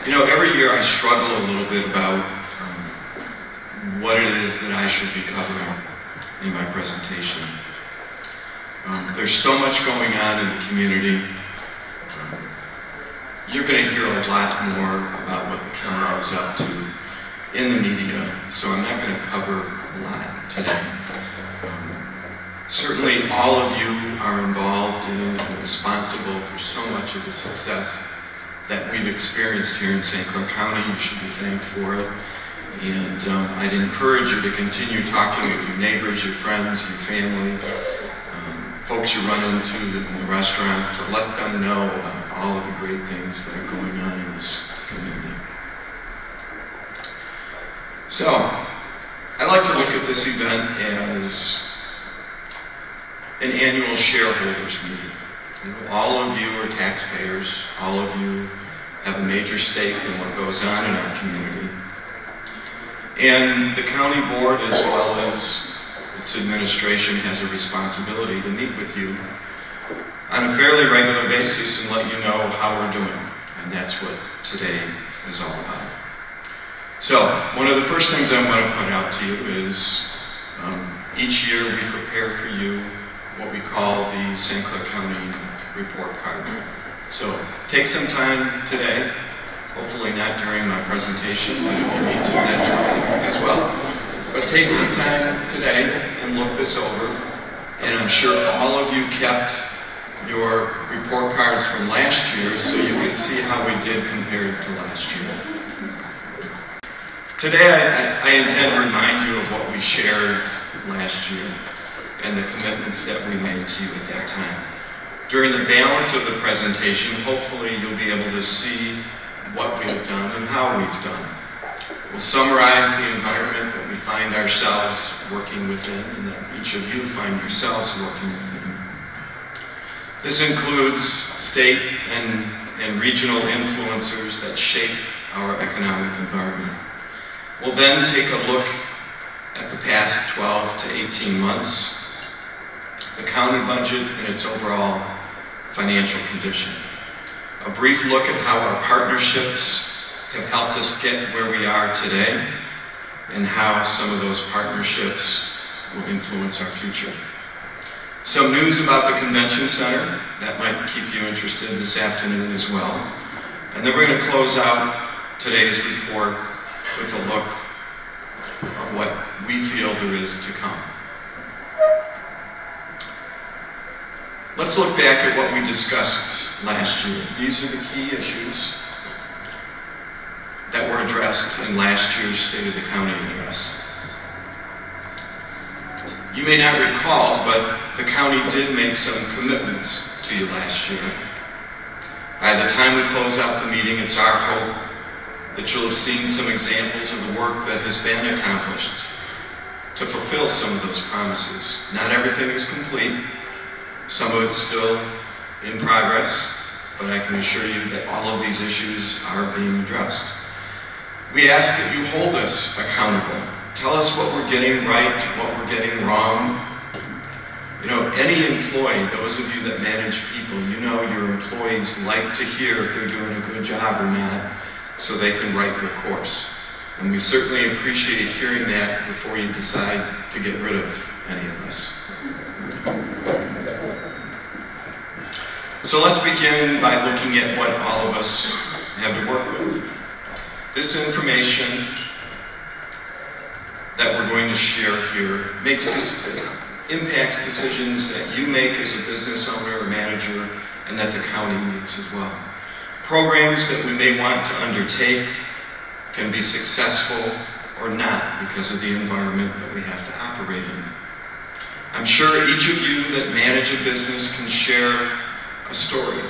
You know, every year I struggle a little bit about what it is that I should be covering in my presentation. There's so much going on in the community. You're going to hear a lot more about what the county is up to in the media, so I'm not going to cover a lot today. Certainly all of you are involved in and responsible for so much of the success that we've experienced here in St. Clair County. You should be thanked for it. And I'd encourage you to continue talking with your neighbors, your friends, your family, folks you run into in the restaurants, to let them know about all of the great things that are going on in this community. So, I like to look at this event as an annual shareholders meeting. You know, all of you are taxpayers. All of you have a major stake in what goes on in our community. And the county board, as well as its administration, has a responsibility to meet with you on a fairly regular basis and let you know how we're doing. And that's what today is all about. So, one of the first things I want to point out to you is each year we prepare for you what we call the St. Clair County report card. So take some time today, hopefully not during my presentation, but if you need to, that's fine as well. But take some time today and look this over, and I'm sure all of you kept your report cards from last year so you could see how we did compared to last year. Today I intend to remind you of what we shared last year and the commitments that we made to you at that time. During the balance of the presentation, hopefully you'll be able to see what we've done and how we've done. We'll summarize the environment that we find ourselves working within and that each of you find yourselves working within. This includes state and regional influencers that shape our economic environment. We'll then take a look at the past 12 to 18 months, the county budget and its overall financial condition. A brief look at how our partnerships have helped us get where we are today and how some of those partnerships will influence our future. Some news about the convention center that might keep you interested this afternoon as well. And then we're going to close out today's report with a look at what we feel there is to come. Let's look back at what we discussed last year. These are the key issues that were addressed in last year's State of the County address. You may not recall, but the county did make some commitments to you last year. By the time we close out the meeting, it's our hope that you'll have seen some examples of the work that has been accomplished to fulfill some of those promises. Not everything is complete. Some of it's still in progress, but I can assure you that all of these issues are being addressed. We ask that you hold us accountable. Tell us what we're getting right, what we're getting wrong. You know, any employee, those of you that manage people, you know your employees like to hear if they're doing a good job or not, so they can write their course. And we certainly appreciate hearing that before you decide to get rid of any of us. So let's begin by looking at what all of us have to work with. This information that we're going to share here impacts decisions that you make as a business owner or manager and that the county makes as well. Programs that we may want to undertake can be successful or not because of the environment that we have to operate in. I'm sure each of you that manage a business can share a story,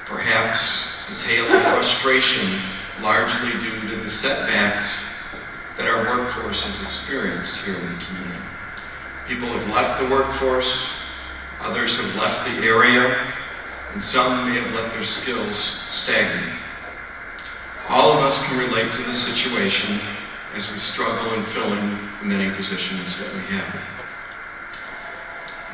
perhaps a tale of frustration largely due to the setbacks that our workforce has experienced here in the community. People have left the workforce, others have left the area, and some may have let their skills stagnate. All of us can relate to the situation as we struggle in filling the many positions that we have.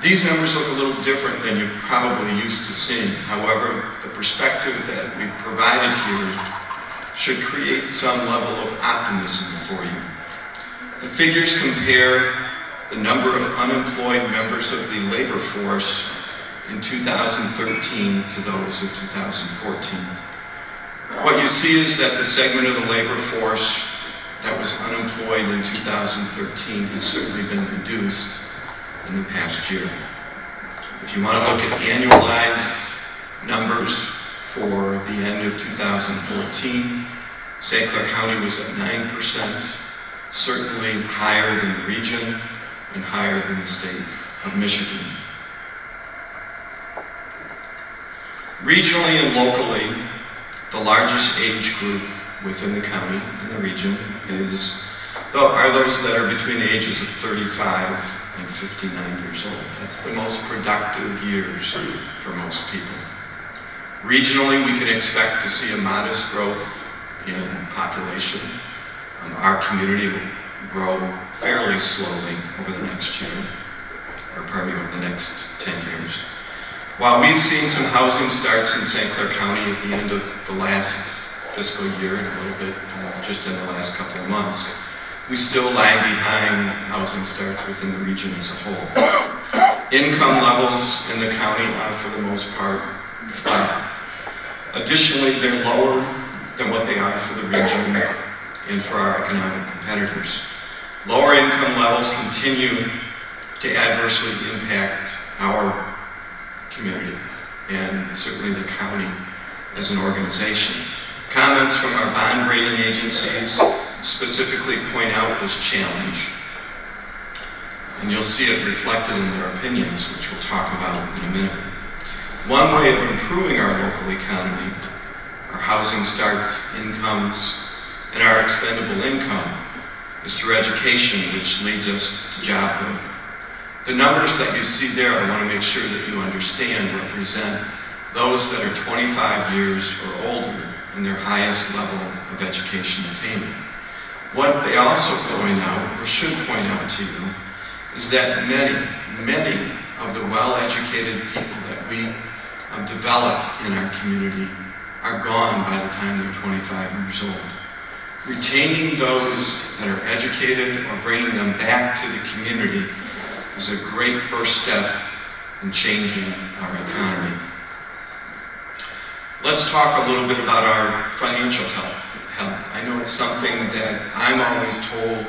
These numbers look a little different than you're probably used to seeing. However, the perspective that we've provided here should create some level of optimism for you. The figures compare the number of unemployed members of the labor force in 2013 to those of 2014. What you see is that the segment of the labor force that was unemployed in 2013 has certainly been reduced in the past year. If you want to look at annualized numbers for the end of 2014, St. Clair County was at 9%, certainly higher than the region and higher than the state of Michigan. Regionally and locally, the largest age group within the county and the region are those that are between the ages of 35 and 59 years old. That's the most productive years for most people. Regionally, we can expect to see a modest growth in population. Our community will grow fairly slowly over the next year, or probably over the next 10 years. While we've seen some housing starts in St. Clair County at the end of the last fiscal year, and a little bit just in the last couple of months, we still lag behind housing starts within the region as a whole. Income levels in the county are, for the most part, flat. Additionally, they're lower than what they are for the region and for our economic competitors. Lower income levels continue to adversely impact our community and certainly the county as an organization. Comments from our bond rating agencies specifically point out this challenge, and you'll see it reflected in their opinions, which we'll talk about in a minute. One way of improving our local economy, our housing starts, incomes, and our expendable income is through education, which leads us to job growth. The numbers that you see there, I want to make sure that you understand, represent those that are 25 years or older in their highest level of education attainment. What they also point out, or should point out to you, is that many of the well-educated people that we develop in our community are gone by the time they're 25 years old. Retaining those that are educated or bringing them back to the community is a great first step in changing our economy. Let's talk a little bit about our financial health. I know it's something that I'm always told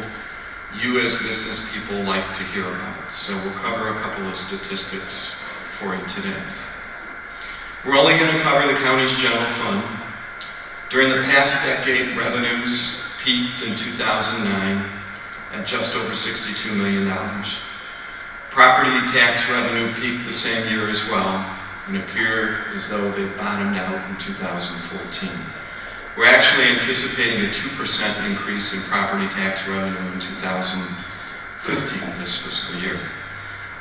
you as business people like to hear about, so we'll cover a couple of statistics for you today. We're only going to cover the county's general fund. During the past decade, revenues peaked in 2009 at just over $62 million. Property tax revenue peaked the same year as well and appear as though they've bottomed out in 2014. We're actually anticipating a 2% increase in property tax revenue in 2015, this fiscal year.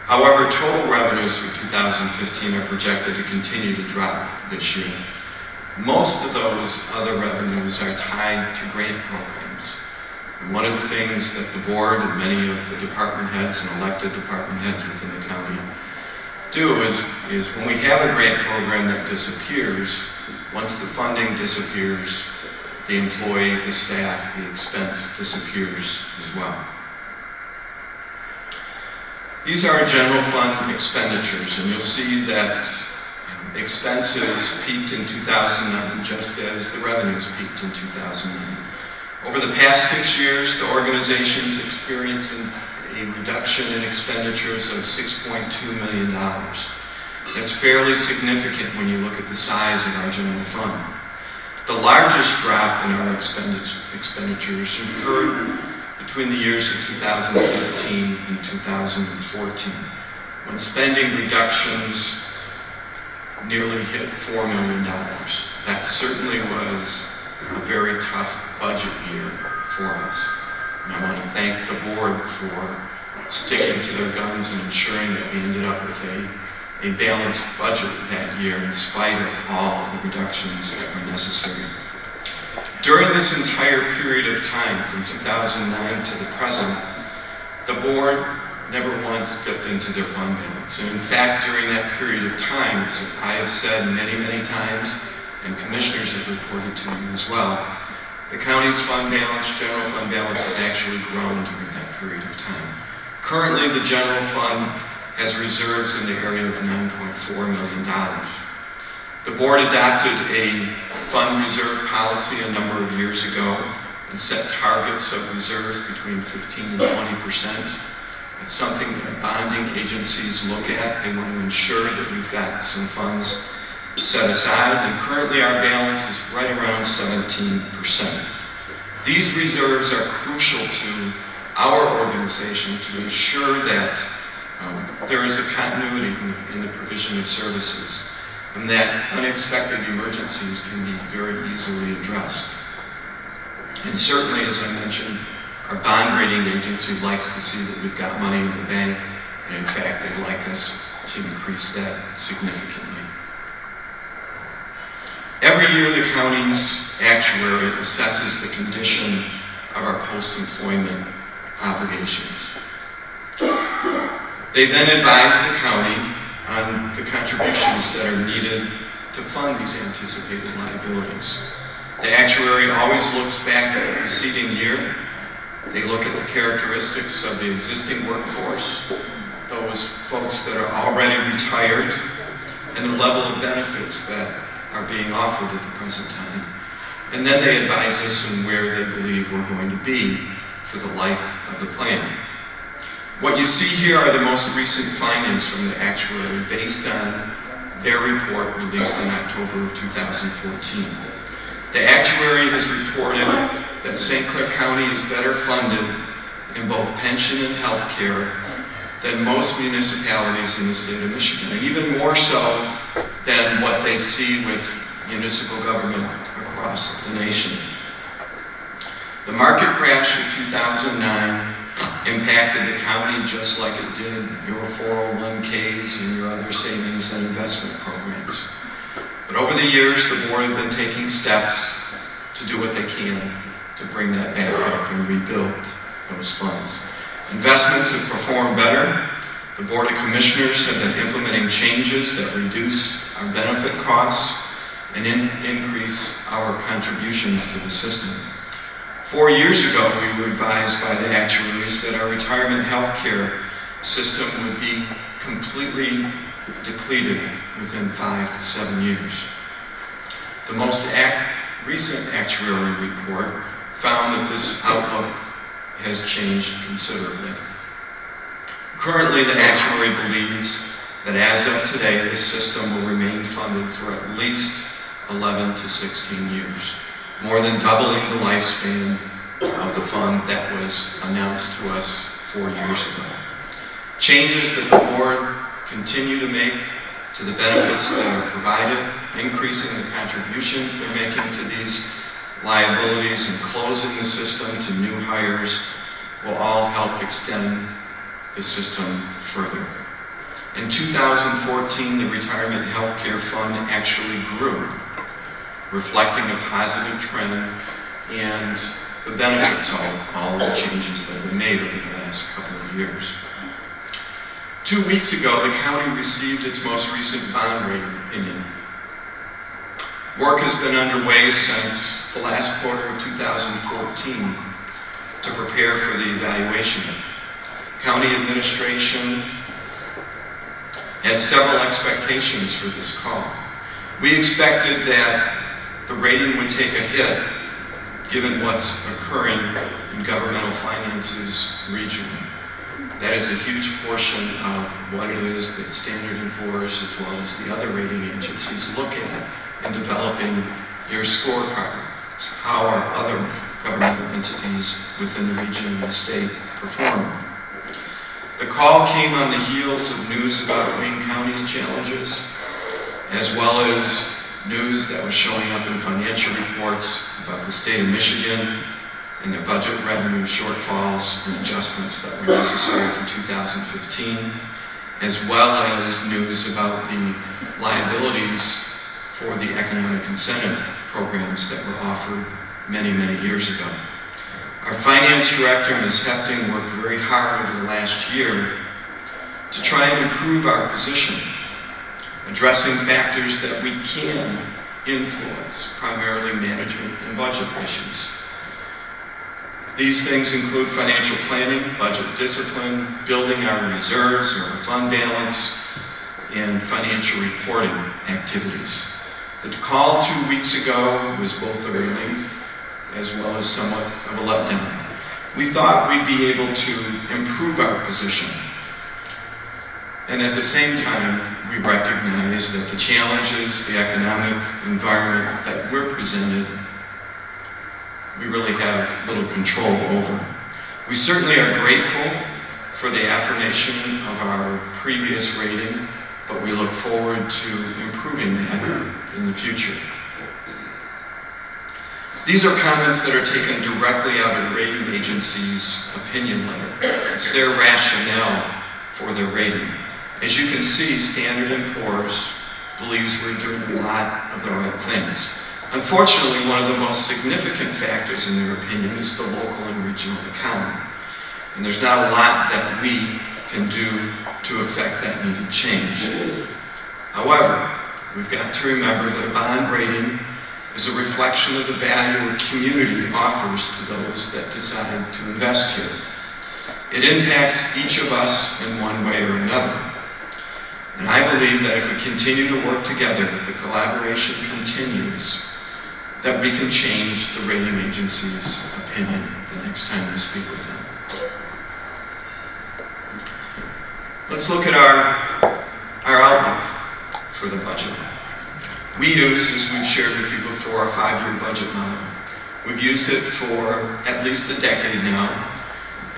However, total revenues for 2015 are projected to continue to drop this year. Most of those other revenues are tied to grant programs. And one of the things that the board and many of the department heads and elected department heads within the county do is when we have a grant program that disappears, once the funding disappears, the employee, the staff, the expense disappears as well. These are general fund expenditures, and you'll see that expenses peaked in 2009 just as the revenues peaked in 2009. Over the past 6 years, the organization's experienced a reduction in expenditures of $6.2 million. That's fairly significant when you look at the size of our general fund. The largest drop in our expenditures occurred between the years of 2013 and 2014, when spending reductions nearly hit $4 million. That certainly was a very tough budget year for us. And I want to thank the board for sticking to their guns and ensuring that we ended up with a balanced budget that year in spite of all of the reductions that were necessary. During this entire period of time, from 2009 to the present, the board never once dipped into their fund balance. And in fact, during that period of time, as I have said many, many times, and commissioners have reported to you as well, The county's fund balance, general fund balance, has actually grown during that period of time. Currently, the general fund has reserves in the area of $9.4 million. The board adopted a fund reserve policy a number of years ago and set targets of reserves between 15 and 20%. It's something that bonding agencies look at. They want to ensure that we've got some funds set aside, and currently our balance is right around 17%. These reserves are crucial to our organization to ensure that there is a continuity in the provision of services, and that unexpected emergencies can be very easily addressed. And certainly, as I mentioned, our bond rating agency likes to see that we've got money in the bank, and in fact, they'd like us to increase that significantly. Every year, the county's actuary assesses the condition of our post-employment obligations. They then advise the county on the contributions that are needed to fund these anticipated liabilities. The actuary always looks back at the preceding year. They look at the characteristics of the existing workforce, those folks that are already retired, and the level of benefits that are being offered at the present time. And then they advise us on where they believe we're going to be for the life of the plan. What you see here are the most recent findings from the actuary based on their report released in October of 2014. The actuary has reported that St. Clair County is better funded in both pension and health care than most municipalities in the state of Michigan, and even more so than what they see with municipal government across the nation. The market crash of 2009 impacted the county just like it did your 401ks and your other savings and investment programs. But over the years, the board have been taking steps to do what they can to bring that back up and rebuild those funds. Investments have performed better. The Board of Commissioners have been implementing changes that reduce our benefit costs and increase our contributions to the system. 4 years ago, we were advised by the actuaries that our retirement health care system would be completely depleted within 5 to 7 years. The most recent actuarial report found that this outlook has changed considerably. Currently, the actuary believes that as of today, this system will remain funded for at least 11 to 16 years, more than doubling the lifespan of the fund that was announced to us 4 years ago. Changes that the board continue to make to the benefits that are provided, increasing the contributions they're making to these liabilities and closing the system to new hires will all help extend the system further. In 2014, the Retirement Health Care Fund actually grew, reflecting a positive trend and the benefits of all of the changes that have been made over the last couple of years. 2 weeks ago, the county received its most recent bond rating opinion. Work has been underway since the last quarter of 2014 to prepare for the evaluation. County administration had several expectations for this call. We expected that the rating would take a hit given what's occurring in governmental finances regionally. That is a huge portion of what it is that Standard & Poor's as well as the other rating agencies look at in developing your scorecard. It's how are other governmental entities within the region and the state performing. The call came on the heels of news about Wayne County's challenges, as well as news that was showing up in financial reports about the state of Michigan and their budget revenue shortfalls and adjustments that were necessary for 2015, as well as news about the liabilities for the economic incentive programs that were offered many, many years ago. Our finance director, Ms. Hefting, worked very hard over the last year to try and improve our position, addressing factors that we can influence, primarily management and budget issues. These things include financial planning, budget discipline, building our reserves or our fund balance, and financial reporting activities. The call 2 weeks ago was both a relief as well as somewhat of a letdown. We thought we'd be able to improve our position. And at the same time, we recognize that the challenges, the economic environment that we're presented, we really have little control over. We certainly are grateful for the affirmation of our previous rating, but we look forward to improving that in the future. These are comments that are taken directly out of the rating agency's opinion letter. It's their rationale for their rating. As you can see, Standard & Poor's believes we're doing a lot of the right things. Unfortunately, one of the most significant factors in their opinion is the local and regional economy. And there's not a lot that we can do to affect that needed change. However, we've got to remember that a bond rating is a reflection of the value a community offers to those that decide to invest here. It impacts each of us in one way or another. And I believe that if we continue to work together, if the collaboration continues, that we can change the rating agency's opinion the next time we speak with them. Let's look at our outlook for the budget. We use, as we've shared with you before, a 5-year budget model. We've used it for at least a decade now,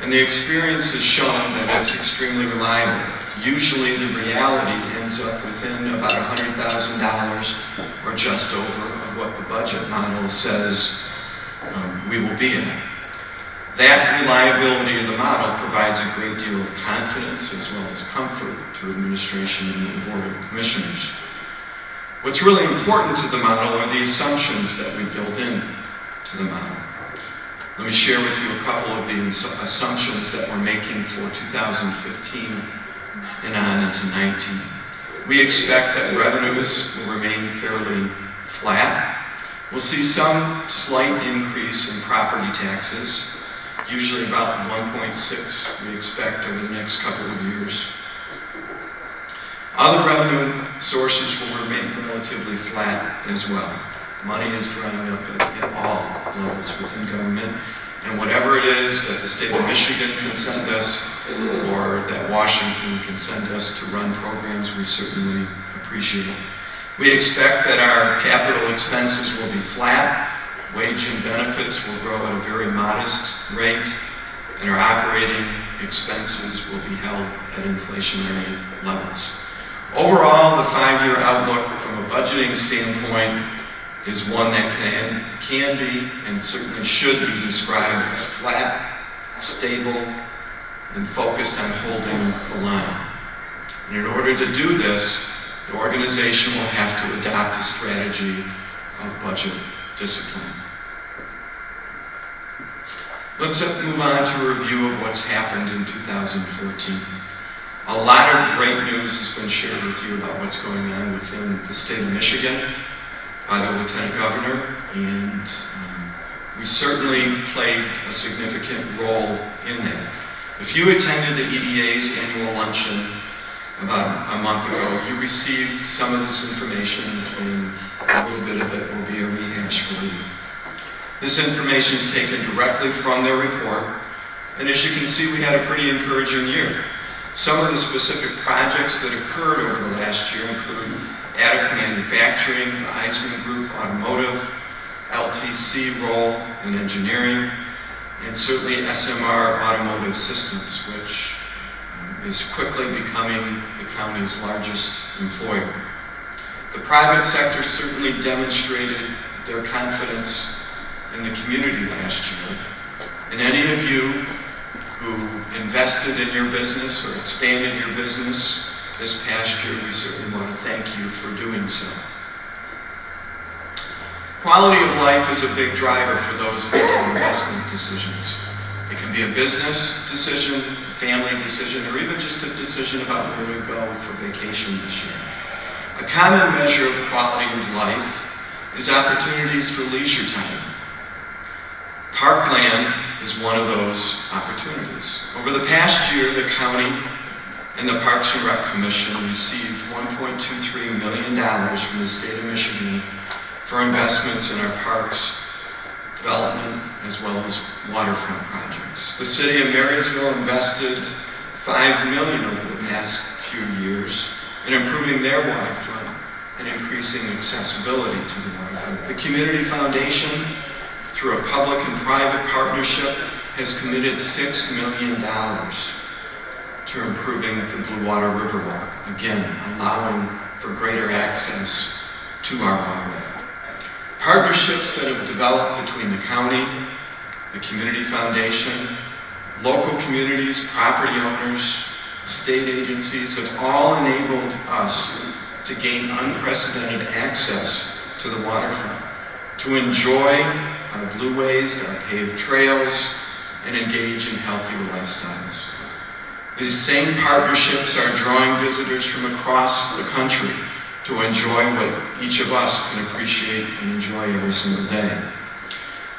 and the experience has shown that it's extremely reliable. Usually the reality ends up within about $100,000 or just over of what the budget model says we will be in. That reliability of the model provides a great deal of confidence as well as comfort to administration and the Board of Commissioners. What's really important to the model are the assumptions that we build in to the model. Let me share with you a couple of the assumptions that we're making for 2015 and on into 19. We expect that revenues will remain fairly flat. We'll see some slight increase in property taxes, usually about 1.6 we expect over the next couple of years. Other revenue sources will remain relatively flat as well. Money is drying up at all levels within government, and whatever it is that the state of Michigan can send us or that Washington can send us to run programs, we certainly appreciate it. We expect that our capital expenses will be flat, wage and benefits will grow at a very modest rate, and our operating expenses will be held at inflationary levels. Overall, the 5-year outlook from a budgeting standpoint is one that can be and certainly should be described as flat, stable, and focused on holding the line. And in order to do this, the organization will have to adopt a strategy of budget discipline. Let's move on to a review of what's happened in 2014. A lot of great news has been shared with you about what's going on within the state of Michigan by the Lieutenant Governor, and we certainly played a significant role in that. If you attended the EDA's annual luncheon about a month ago, you received some of this information, and a little bit of it will be a rehash for you. This information is taken directly from their report, and as you can see, we had a pretty encouraging year. Some of the specific projects that occurred over the last year include Attica Manufacturing, the Eisman Group, Automotive, LTC role in engineering, and certainly SMR Automotive Systems, which is quickly becoming the county's largest employer. The private sector certainly demonstrated their confidence in the community last year, and any of you who invested in your business or expanded your business this past year, we certainly want to thank you for doing so. Quality of life is a big driver for those making investment decisions. It can be a business decision, a family decision, or even just a decision about where to go for vacation this year. A common measure of quality of life is opportunities for leisure time. Parkland is one of those opportunities. Over the past year, the county and the Parks and Rec Commission received $1.23 million from the state of Michigan for investments in our parks, development, as well as waterfront projects. The city of Marysville invested $5 million over the past few years in improving their waterfront and increasing accessibility to the waterfront. The Community Foundation, through a public and private partnership, has committed $6 million to improving the Blue Water Riverwalk, again, allowing for greater access to our water. Partnerships that have developed between the county, the Community Foundation, local communities, property owners, state agencies have all enabled us to gain unprecedented access to the waterfront, to enjoy our blueways, our paved trails, and engage in healthy lifestyles. These same partnerships are drawing visitors from across the country to enjoy what each of us can appreciate and enjoy every single day.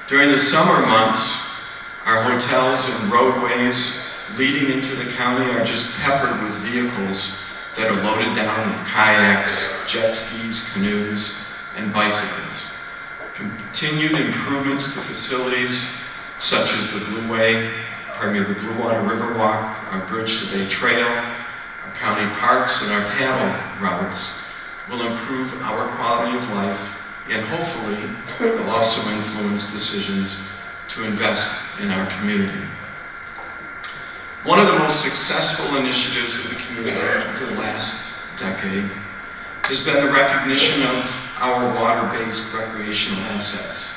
During the summer months, our hotels and roadways leading into the county are just peppered with vehicles that are loaded down with kayaks, jet skis, canoes, and bicycles. Continued improvements to facilities such as the Blue Water Riverwalk, our Bridge to Bay Trail, our county parks, and our paddle routes will improve our quality of life and hopefully will also influence decisions to invest in our community. One of the most successful initiatives of the community for the last decade has been the recognition of our water-based recreational assets.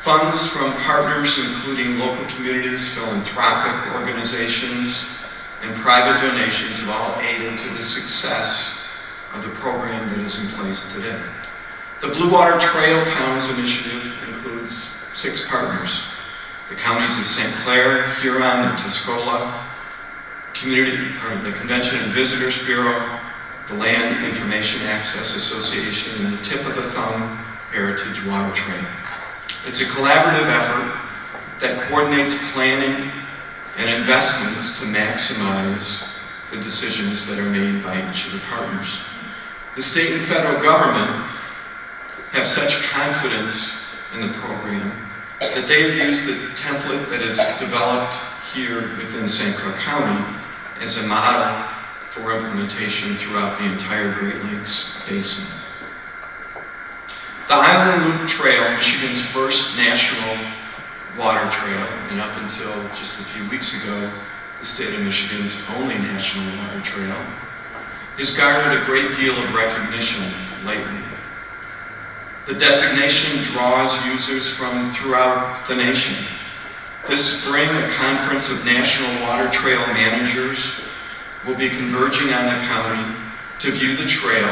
Funds from partners including local communities, philanthropic organizations, and private donations have all aided to the success of the program that is in place today. The Blue Water Trail Towns Initiative includes 6 partners: the counties of St. Clair, Huron, and Tuscola, the Convention and Visitors Bureau, the Land Information Access Association, and the Tip of the Thumb Heritage Water Trail. It's a collaborative effort that coordinates planning and investments to maximize the decisions that are made by each of the partners. The state and federal government have such confidence in the program that they have used the template that is developed here within St. Clair County as a model for implementation throughout the entire Great Lakes Basin. The Island Loop Trail, Michigan's first national water trail, and up until just a few weeks ago, the state of Michigan's only national water trail, has garnered a great deal of recognition lately. The designation draws users from throughout the nation. This spring, a conference of national water trail managers will be converging on the county to view the trail,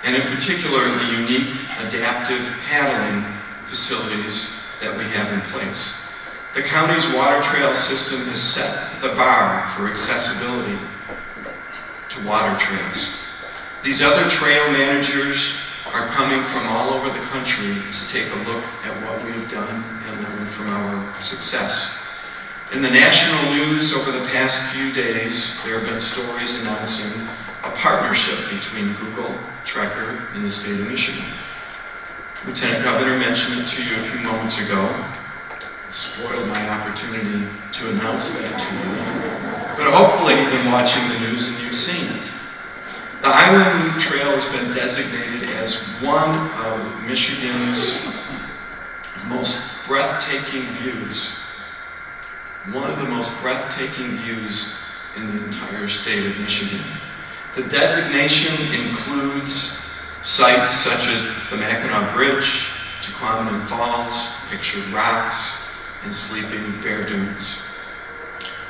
and in particular, the unique adaptive paddling facilities that we have in place. The county's water trail system has set the bar for accessibility to water trails. These other trail managers are coming from all over the country to take a look at what we've done and learn from our success. In the national news over the past few days, there have been stories announcing a partnership between Google, Trekker, and the state of Michigan. Lieutenant Governor mentioned it to you a few moments ago. It spoiled my opportunity to announce that to you. But hopefully you've been watching the news and you've seen it. The Island Loop Trail has been designated as one of Michigan's most breathtaking views. One of the most breathtaking views in the entire state of Michigan. The designation includes sites such as the Mackinac Bridge, Tequamanon Falls, Pictured Rocks, and Sleeping Bear Dunes.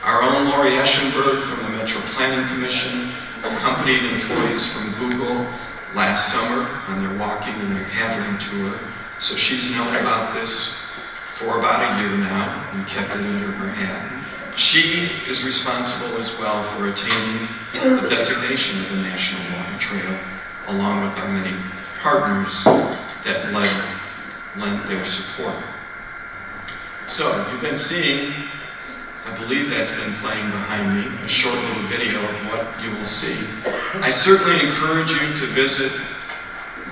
Our own Lori Eschenberg from the Metro Planning Commission accompanied employees from Google last summer on their walking and their paddling tour, so she's known about this for about a year now and kept it under her hat. She is responsible as well for attaining the designation of the National Water Trail, along with our many partners that lend their support. So, you've been seeing, I believe that's been playing behind me, a short little video of what you will see. I certainly encourage you to visit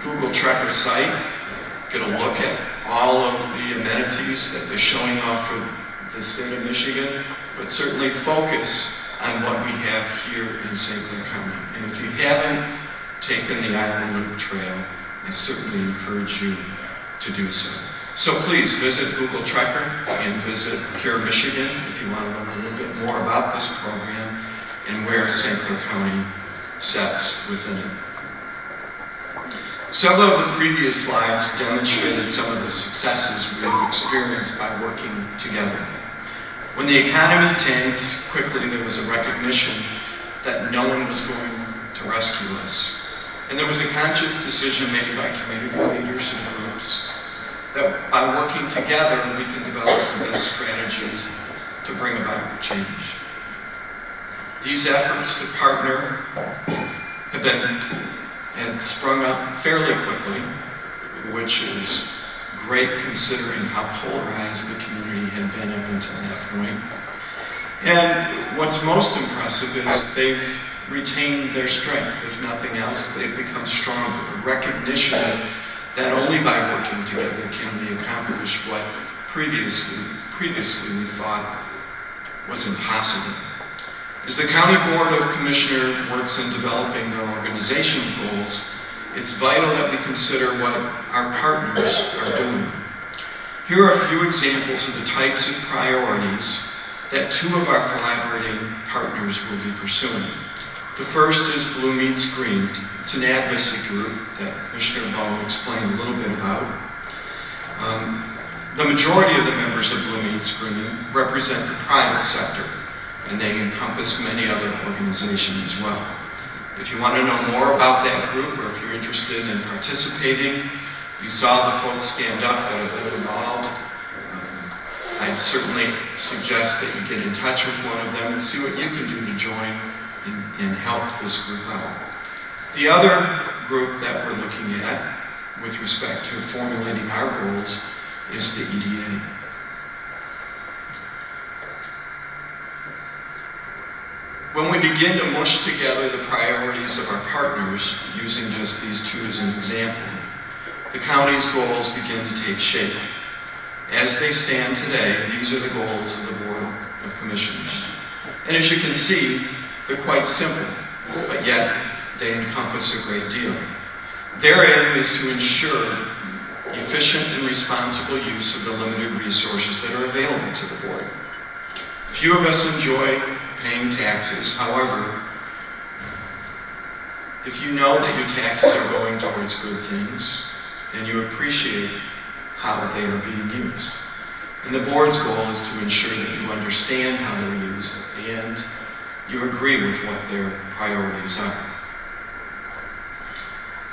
Google Trekker site, get a look at all of the amenities that they're showing off for the state of Michigan, but certainly focus on what we have here in St. Clair County. And if you haven't taken the Island Loop Trail, I certainly encourage you to do so. So please visit Google Trekker and visit Pure Michigan if you want to learn a little bit more about this program and where St. Clair County sets within it. Several of the previous slides demonstrated some of the successes we've experienced by working together. When the economy tanked quickly, there was a recognition that no one was going to rescue us. And there was a conscious decision made by community leaders and groups that by working together, we can develop the best strategies to bring about change. These efforts to partner had sprung up fairly quickly, which is great considering how polarized the community had been up until that point. And what's most impressive is they've retained their strength. If nothing else, they've become stronger. A recognition that only by working together can we accomplish what previously we thought was impossible. As the County Board of Commissioners works in developing their organizational goals, it's vital that we consider what our partners are doing. Here are a few examples of the types of priorities that two of our collaborating partners will be pursuing. The first is Blue Meets Green. It's an advocacy group that Commissioner Bowe explained a little bit about. The majority of the members of Blue Meets Green represent the private sector, and they encompass many other organizations as well. If you want to know more about that group, or if you're interested in participating, you saw the folks stand up that have been involved. I'd certainly suggest that you get in touch with one of them and see what you can do to join and help this group out. The other group that we're looking at with respect to formulating our goals is the EDA. When we begin to mush together the priorities of our partners, using just these two as an example, the county's goals begin to take shape. As they stand today, these are the goals of the Board of Commissioners. And as you can see, they're quite simple, but yet they encompass a great deal. Their aim is to ensure efficient and responsible use of the limited resources that are available to the board. Few of us enjoy paying taxes. However, if you know that your taxes are going towards good things, and you appreciate how they are being used. And the board's goal is to ensure that you understand how they're used and you agree with what their priorities are.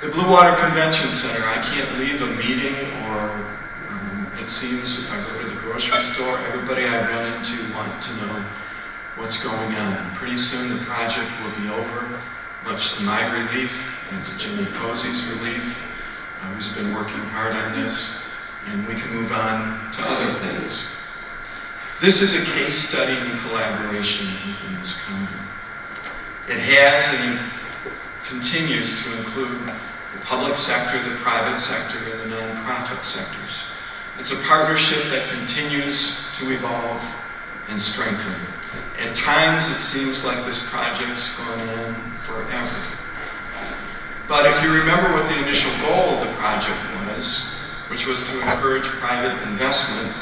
The Blue Water Convention Center, I can't leave a meeting or it seems if I go to the grocery store, everybody I run into want to know what's going on. Pretty soon the project will be over, much to my relief and to Jimmy Posey's relief, who's been working hard on this, and we can move on to other things. This is a case study in collaboration within this county. It has and continues to include the public sector, the private sector, and the nonprofit sectors. It's a partnership that continues to evolve and strengthen. At times it seems like this project's gone on forever. But if you remember what the initial goal of the project was, which was to encourage private investment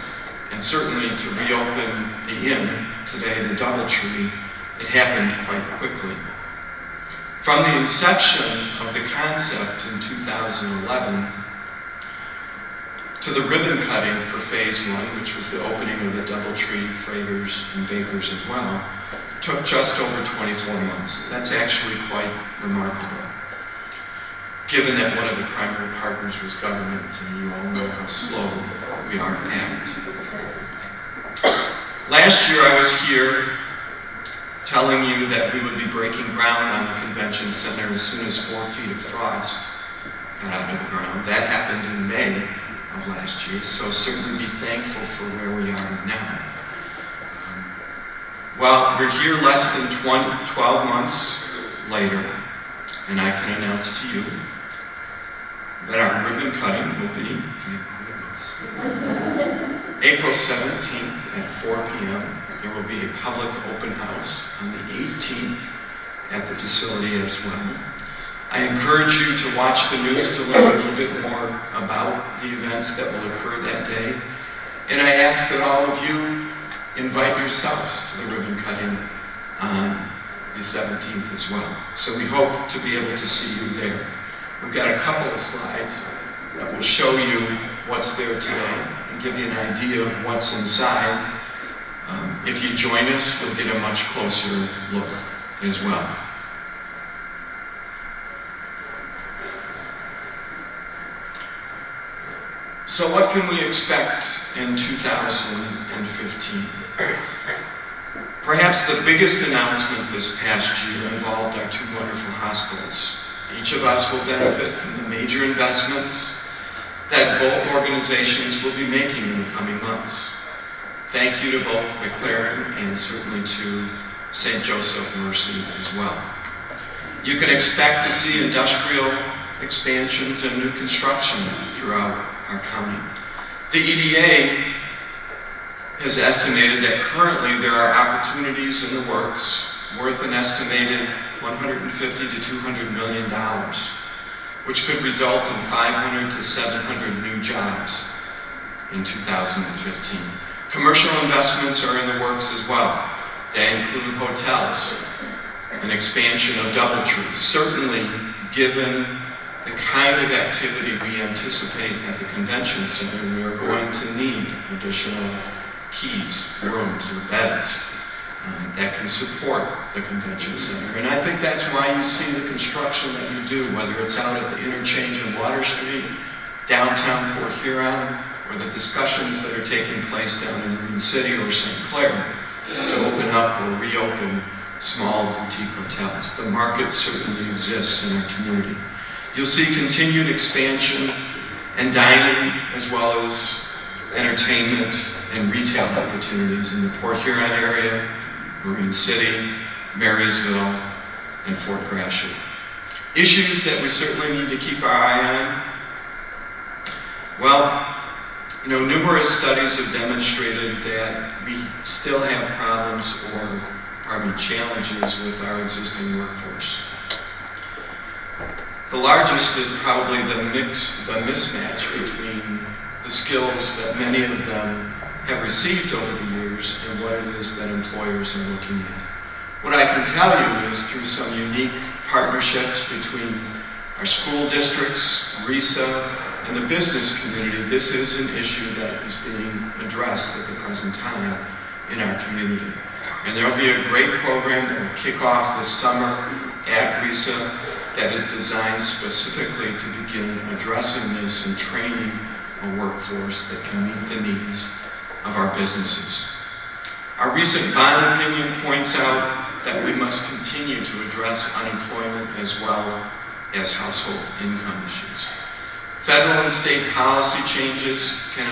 and certainly to reopen the inn, today the DoubleTree, it happened quite quickly. From the inception of the concept in 2011 to the ribbon cutting for phase 1, which was the opening of the DoubleTree freighters and bakers as well, took just over 24 months. That's actually quite remarkable, given that one of the primary partners was government, and you all know how slow we are to act. Last year I was here telling you that we would be breaking ground on the convention center as soon as 4 feet of frost got out of the ground. That happened in May of last year, so certainly be thankful for where we are now. Well, we're here less than 12 months later, and I can announce to you that our ribbon cutting will be April 17th at 4 p.m. There will be a public open house on the 18th at the facility as well. I encourage you to watch the news to learn a little bit more about the events that will occur that day. And I ask that all of you invite yourselves to the ribbon cutting on the 17th as well. So we hope to be able to see you there. We've got a couple of slides that will show you what's there today and give you an idea of what's inside. If you join us, you'll get a much closer look as well. So what can we expect in 2015? Perhaps the biggest announcement this past year involved our two wonderful hospitals. Each of us will benefit from the major investments that both organizations will be making in the coming months. Thank you to both the Clair and certainly to St. Joseph Mercy as well. You can expect to see industrial expansions and new construction throughout our county. The EDA has estimated that currently there are opportunities in the works worth an estimated $150 to $200 million, which could result in 500 to 700 new jobs in 2015. Commercial investments are in the works as well. They include hotels, an expansion of DoubleTree. Certainly, given the kind of activity we anticipate at the convention center, we are going to need additional keys, rooms, or beds that can support the convention center. And I think that's why you see the construction that you do, whether it's out at the interchange in Water Street, downtown Port Huron, or the discussions that are taking place down in Green City or St. Clair to open up or reopen small boutique hotels. The market certainly exists in our community. You'll see continued expansion and dining, as well as entertainment and retail opportunities in the Port Huron area, Marine City, Marysville, and Fort Gratiot. Issues that we certainly need to keep our eye on. Well, you know, numerous studies have demonstrated that we still have problems or, challenges with our existing workforce. The largest is probably the mismatch between the skills that many of them have received over the years and what it is that employers are looking at. What I can tell you is through some unique partnerships between our school districts, RISA, and the business community, this is an issue that is being addressed at the present time in our community. And there will be a great program that will kick off this summer at RISA that is designed specifically to begin addressing this and training a workforce that can meet the needs of our businesses. Our recent bond opinion points out that we must continue to address unemployment as well as household income issues. Federal and state policy changes can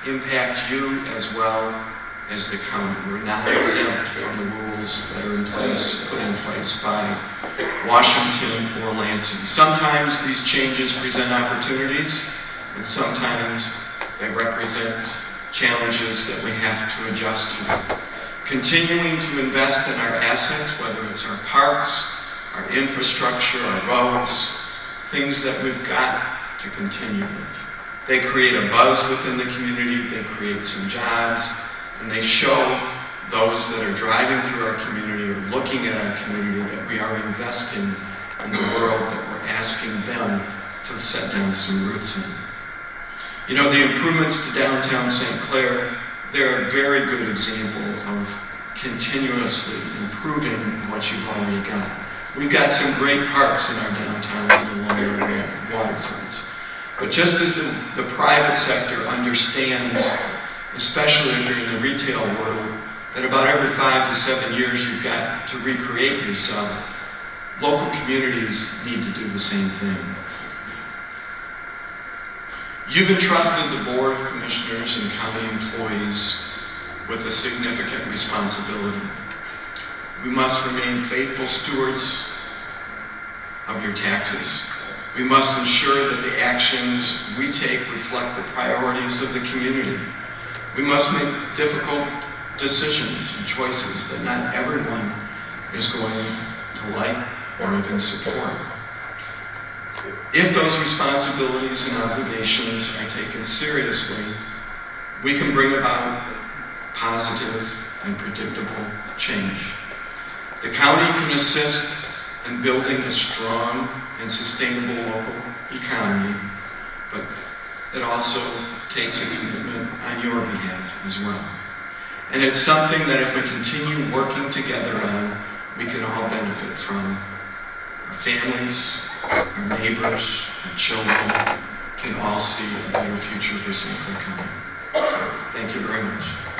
impact you as well as the county. We're not exempt from the rules that are put in place by Washington or Lansing. Sometimes these changes present opportunities, and sometimes they represent challenges that we have to adjust to. Continuing to invest in our assets, whether it's our parks, our infrastructure, our roads, things that we've got to continue with. They create a buzz within the community, they create some jobs, and they show those that are driving through our community or looking at our community that we are investing in the world, that we're asking them to set down some roots in. You know, the improvements to downtown St. Clair, they're a very good example of continuously improving what you've already got. We've got some great parks in our downtowns and along our waterfronts. But just as the private sector understands, especially if you're in the retail world, that about every 5 to 7 years you've got to recreate yourself, local communities need to do the same thing. You've entrusted the Board of Commissioners and county employees with a significant responsibility. We must remain faithful stewards of your taxes. We must ensure that the actions we take reflect the priorities of the community. We must make difficult decisions and choices that not everyone is going to like or even support. If those responsibilities and obligations are taken seriously, we can bring about positive and predictable change. The county can assist in building a strong and sustainable local economy, but it also takes a commitment on your behalf as well. And it's something that if we continue working together on, we can all benefit from. Our families, our neighbors, our children can all see a better future for St. Clair County. So, thank you very much.